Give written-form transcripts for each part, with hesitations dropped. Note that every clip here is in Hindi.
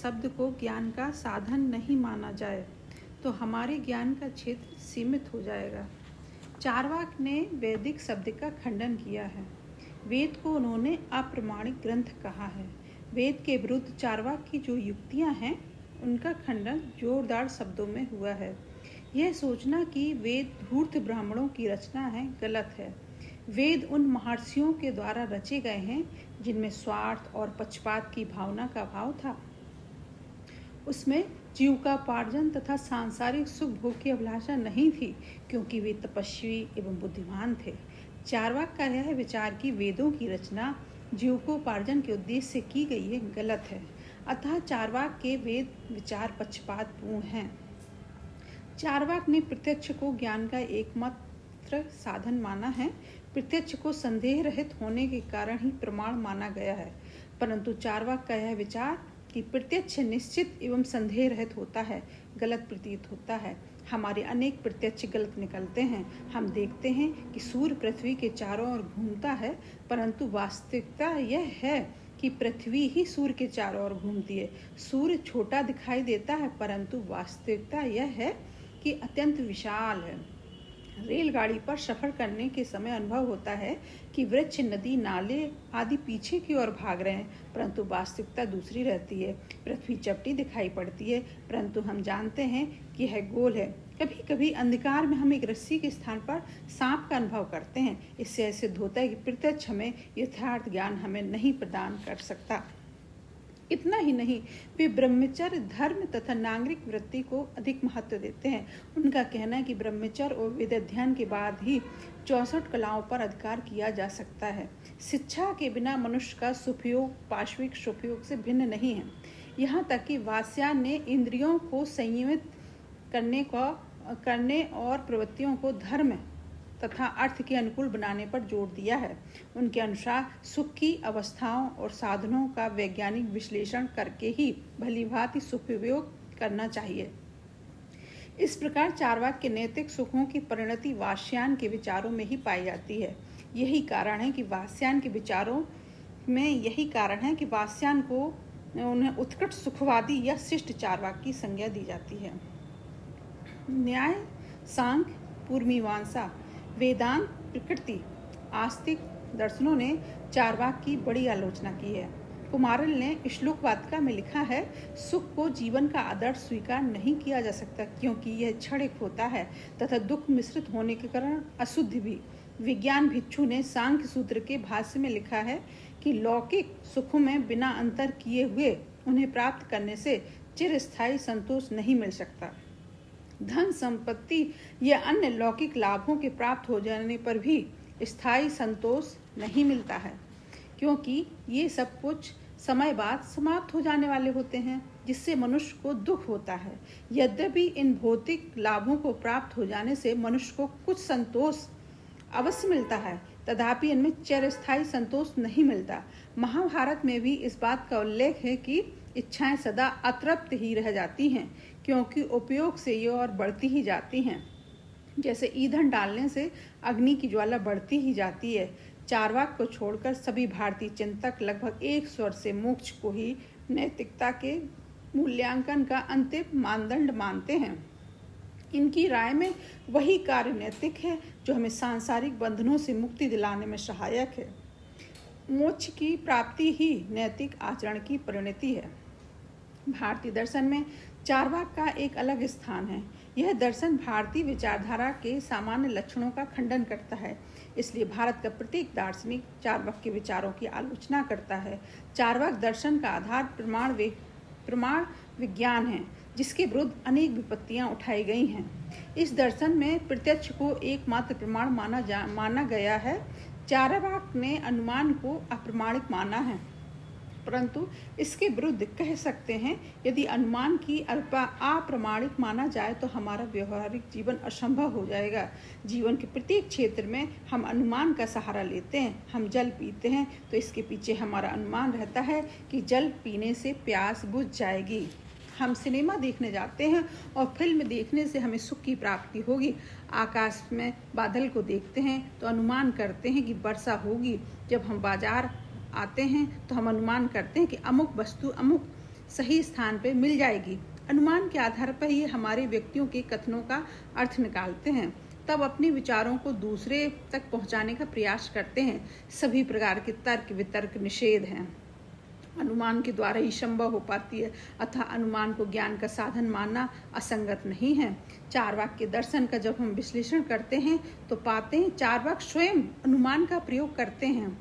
शब्द को ज्ञान का साधन नहीं माना जाए तो हमारे ज्ञान का क्षेत्र सीमित हो जाएगा। चारवाक ने वैदिक शब्द का खंडन किया है। वेद को उन्होंने अप्रमाणिक ग्रंथ कहा है। वेद के विरुद्ध चारवाक की जो युक्तियां हैं उनका खंडन जोरदार शब्दों में हुआ है। यह सोचना कि वेद धूर्त ब्राह्मणों की रचना है गलत है। वेद उन महर्षियों के द्वारा रचे गए हैं जिनमें स्वार्थ और पक्षपात की भावना का भाव था। उसमें जीविकोपार्जन तथा सांसारिक सुख भोग की अभिलाषा नहीं थी, क्योंकि वे तपस्वी एवं बुद्धिमान थे। चारवाक का यह विचार कि वेदों की रचना जीविकोपार्जन के उद्देश्य से की गई है गलत है। अतः चारवाक के वेद विचार पक्षपातपूर्ण हैं। चारवाक ने प्रत्यक्ष को ज्ञान का एकमात्र साधन माना है। प्रत्यक्ष को संदेह रहित होने के कारण ही प्रमाण माना गया है, परंतु चारवाक का यह विचार कि प्रत्यक्ष निश्चित एवं संदेह रहित होता है गलत प्रतीत होता है। हमारे अनेक प्रत्यक्ष गलत निकलते हैं। हम देखते हैं कि सूर्य पृथ्वी के चारों ओर घूमता है, परंतु वास्तविकता यह है कि पृथ्वी ही सूर्य के चारों ओर घूमती है। सूर्य छोटा दिखाई देता है, परंतु वास्तविकता यह है कि अत्यंत विशाल है। रेलगाड़ी पर सफर करने के समय अनुभव होता है कि वृक्ष, नदी, नाले आदि पीछे की ओर भाग रहे हैं, परंतु वास्तविकता दूसरी रहती है। पृथ्वी चपटी दिखाई पड़ती है, परंतु हम जानते हैं कि यह गोल है। कभी कभी अंधकार में हम एक रस्सी के स्थान पर सांप का अनुभव करते हैं। इससे ऐसे सिद्ध होता है कि प्रत्यक्ष हमें यथार्थ ज्ञान हमें नहीं प्रदान कर सकता। इतना ही नहीं, वे ब्रह्मचर्य, धर्म तथा नागरिक वृत्ति को अधिक महत्व देते हैं। उनका कहना है कि ब्रह्मचर्य और वेद अध्ययन के बाद ही 64 कलाओं पर अधिकार किया जा सकता है। शिक्षा के बिना मनुष्य का सुखयोग पाश्विक सुखयोग से भिन्न नहीं है। यहाँ तक कि वात्स्यायन ने इंद्रियों को संयमित करने और प्रवृत्तियों को धर्म तथा अर्थ के अनुकूल बनाने पर जोर दिया है। उनके अनुसार सुख की अवस्थाओं और साधनों का वैज्ञानिक विश्लेषण करके ही भलीभांति सुखयोग करना चाहिए। इस प्रकार चारवाक के नैतिक सुखों की परिणति वात्स्यायन के विचारों में ही पाई जाती है। यही कारण है कि वात्स्यायन को उन्हें उत्कट सुखवादी या शिष्ट चारवाक की संज्ञा दी जाती है। न्याय, सांख्य, पूर्वमीमांसा, वेदांत, प्रकृति, आस्तिक दर्शनों ने चारवाक की बड़ी आलोचना की है। कुमारिल ने श्लोकवातिका में लिखा है, सुख को जीवन का आदर्श स्वीकार नहीं किया जा सकता, क्योंकि यह क्षणिक होता है तथा दुख मिश्रित होने के कारण अशुद्ध भी। विज्ञान भिक्षु ने सांख्य सूत्र के भाष्य में लिखा है कि लौकिक सुखों में बिना अंतर किए हुए उन्हें प्राप्त करने से चिरस्थायी संतोष नहीं मिल सकता। धन संपत्ति या अन्य लौकिक लाभों के प्राप्त हो जाने पर भी स्थायी संतोष नहीं मिलता है, क्योंकि ये सब कुछ समय बाद समाप्त हो जाने वाले होते हैं, जिससे मनुष्य को दुख होता है। यद्यपि इन भौतिक लाभों को प्राप्त हो जाने से मनुष्य को कुछ संतोष अवश्य मिलता है, तथापि इनमें चिरस्थायी संतोष नहीं मिलता। महाभारत में भी इस बात का उल्लेख है कि इच्छाएं सदा अतृप्त ही रह जाती हैं, क्योंकि उपयोग से ये और बढ़ती ही जाती हैं। जैसे ईंधन डालने से अग्नि की ज्वाला बढ़ती ही जाती है। चारवाक को छोड़कर सभी भारतीय चिंतक लगभग एक स्वर से मोक्ष को ही नैतिकता के मूल्यांकन का अंतिम मानदंड मानते हैं। इनकी राय में वही कार्य नैतिक है जो हमें सांसारिक बंधनों से मुक्ति दिलाने में सहायक है। मोक्ष की प्राप्ति ही नैतिक आचरण की परिणति है। भारतीय दर्शन में चारवाक का एक अलग स्थान है। यह दर्शन भारतीय विचारधारा के सामान्य लक्षणों का खंडन करता है। इसलिए भारत का प्रत्येक दार्शनिक चारवाक के विचारों की आलोचना करता है। चारवाक दर्शन का आधार प्रमाण विज्ञान है, जिसके विरुद्ध अनेक विपत्तियां उठाई गई हैं। इस दर्शन में प्रत्यक्ष को एकमात्र प्रमाण माना गया है। चारवाक ने अनुमान को अप्रमाणिक माना है, परंतु इसके विरुद्ध कह सकते हैं, यदि अनुमान की अप्रमाणिक माना जाए तो हमारा व्यवहारिक जीवन असंभव हो जाएगा। जीवन के प्रत्येक क्षेत्र में हम अनुमान का सहारा लेते हैं। हम जल पीते हैं तो इसके पीछे हमारा अनुमान रहता है कि जल पीने से प्यास बुझ जाएगी। हम सिनेमा देखने जाते हैं और फिल्म देखने से हमें सुख की प्राप्ति होगी। आकाश में बादल को देखते हैं तो अनुमान करते हैं कि वर्षा होगी। जब हम बाजार आते हैं तो हम अनुमान करते हैं कि अमुक वस्तु अमुक सही स्थान पर मिल जाएगी। अनुमान के आधार पर ही हमारे व्यक्तियों के कथनों का अर्थ निकालते हैं, तब अपने विचारों को दूसरे तक पहुंचाने का प्रयास करते हैं। सभी प्रकार के तर्क वितर्क निषेध हैं, अनुमान के द्वारा ही संभव हो पाती है, अतः अनुमान को ज्ञान का साधन मानना असंगत नहीं है। चार्वाक के दर्शन का जब हम विश्लेषण करते हैं तो पाते हैं चार्वाक स्वयं अनुमान का प्रयोग करते हैं।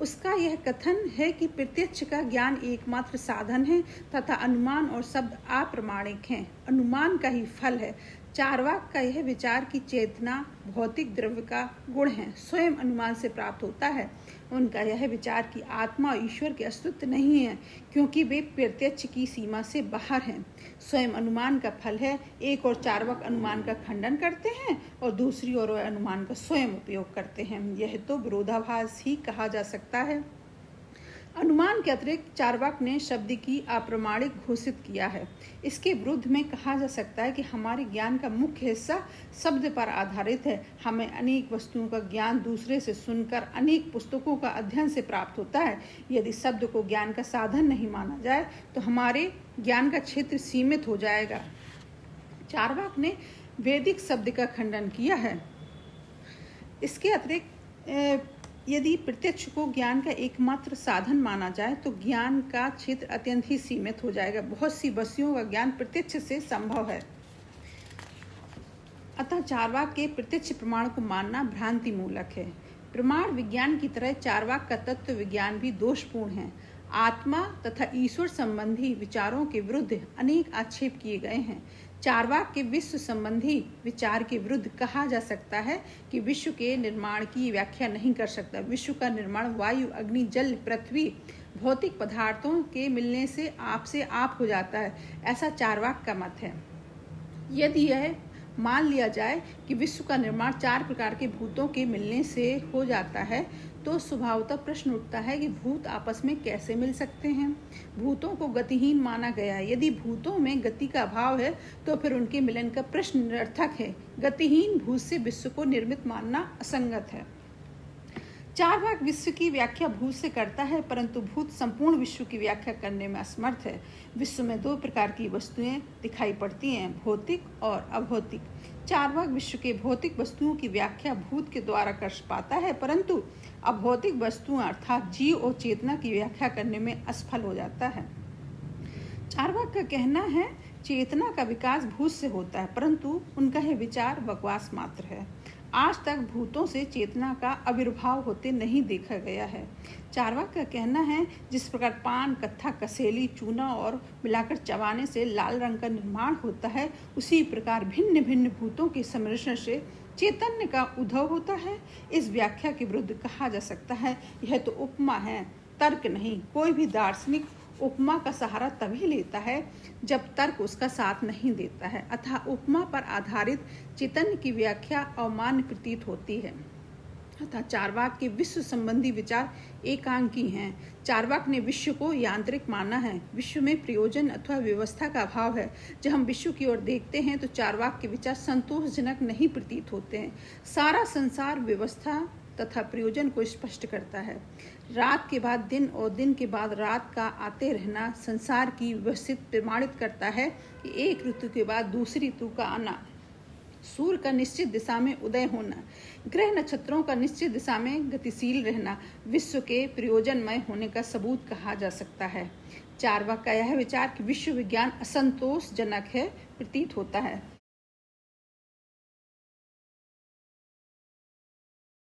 उसका यह कथन है कि प्रत्यक्ष का ज्ञान एकमात्र साधन है तथा अनुमान और शब्द अप्रामाणिक हैं, अनुमान का ही फल है। चार्वाक का यह विचार कि चेतना भौतिक द्रव्य का गुण है, स्वयं अनुमान से प्राप्त होता है। उनका यह विचार कि आत्मा और ईश्वर के अस्तित्व नहीं है, क्योंकि वे प्रत्यक्ष की सीमा से बाहर हैं, स्वयं अनुमान का फल है। एक और चार्वाक अनुमान का खंडन करते हैं और दूसरी ओर अनुमान का स्वयं उपयोग करते हैं। यह तो विरोधाभास ही कहा जा सकता है। अनुमान के अतिरिक्त चार्वाक ने शब्द की अप्रामाणिक घोषित किया है। इसके विरुद्ध में कहा जा सकता है कि हमारे ज्ञान का मुख्य हिस्सा शब्द पर आधारित है। हमें अनेक वस्तुओं का ज्ञान दूसरे से सुनकर, अनेक पुस्तकों का अध्ययन से प्राप्त होता है। यदि शब्द को ज्ञान का साधन नहीं माना जाए तो हमारे ज्ञान का क्षेत्र सीमित हो जाएगा। चार्वाक ने वैदिक शब्द का खंडन किया है। इसके अतिरिक्त यदि प्रत्यक्ष को ज्ञान का एकमात्र साधन माना जाए तो ज्ञान का क्षेत्र अत्यंत ही सीमित हो जाएगा। बहुत सी वस्तुओं का ज्ञान प्रत्यक्ष से संभव है, अतः चार्वाक के प्रत्यक्ष प्रमाण को मानना भ्रांति मूलक है। प्रमाण विज्ञान की तरह चार्वाक का तत्व विज्ञान भी दोषपूर्ण है। आत्मा तथा ईश्वर संबंधी विचारों के विरुद्ध अनेक आक्षेप किए गए हैं। चार्वाक के विश्व संबंधी विचार के विरुद्ध कहा जा सकता है कि विश्व के निर्माण की व्याख्या नहीं कर सकता। विश्व का निर्माण वायु, अग्नि, जल, पृथ्वी, भौतिक पदार्थों के मिलने से आप हो जाता है, ऐसा चार्वाक का मत है। यदि यह मान लिया जाए कि विश्व का निर्माण 4 प्रकार के भूतों के मिलने से हो जाता है तो स्वभावतः प्रश्न उठता है कि भूत आपस में कैसे मिल सकते हैं। भूतों को गतिहीन माना गया है। यदि भूतों में गति का अभाव है तो फिर उनके मिलन का प्रश्न निरर्थक है। गतिहीन भूत से विश्व को निर्मित मानना असंगत है। चार्वाक विश्व की व्याख्या भूत से करता है, परंतु भूत संपूर्ण विश्व की व्याख्या करने में असमर्थ है। विश्व में 2 प्रकार की वस्तुएं दिखाई पड़ती हैं, भौतिक और अभौतिक। चार्वाक विश्व के भौतिक वस्तुओं की व्याख्या भूत के द्वारा कर पाता है, परंतु अभौतिक वस्तुओं अर्थात जीव और चेतना की व्याख्या करने में असफल हो जाता है। चार्वाक का कहना है चेतना का विकास भूत से होता है, परंतु उनका यह विचार बकवास मात्र है। आज तक भूतों से चेतना का आविर्भाव होते नहीं देखा गया है। चार्वाक का कहना है जिस प्रकार पान, कत्था, कसेली, चूना और मिलाकर चबाने से लाल रंग का निर्माण होता है, उसी प्रकार भिन्न भिन्न भूतों के सम्मिश्रण से चैतन्य का उद्भव होता है। इस व्याख्या के विरुद्ध कहा जा सकता है यह तो उपमा है, तर्क नहीं। कोई भी दार्शनिक उपमा का सहारा तभी लेता है जब तर्क उसका साथ नहीं देता है, अतः उपमा पर आधारित चैतन्य की व्याख्या अमान्य प्रतीत होती है। अतः चार्वाक के विश्व संबंधी विचार एकांकी हैं। चार्वाक ने विश्व को यांत्रिक माना है। विश्व में प्रयोजन अथवा व्यवस्था का अभाव है। जब हम विश्व की ओर देखते हैं तो चार्वाक के विचार संतोषजनक नहीं प्रतीत होते हैं। सारा संसार व्यवस्था तथा प्रयोजन को स्पष्ट करता है। रात के बाद दिन और दिन के बाद रात का आते रहना संसार की व्यवस्थित प्रमाणित करता है कि एक ऋतु के बाद दूसरी ऋतु का आना, सूर्य का निश्चित दिशा में उदय होना, ग्रह नक्षत्रों का निश्चित दिशा में गतिशील रहना विश्व के प्रयोजनमय होने का सबूत कहा जा सकता है। चार्वाक का यह विचार कि विश्व विज्ञान असंतोषजनक है प्रतीत होता है।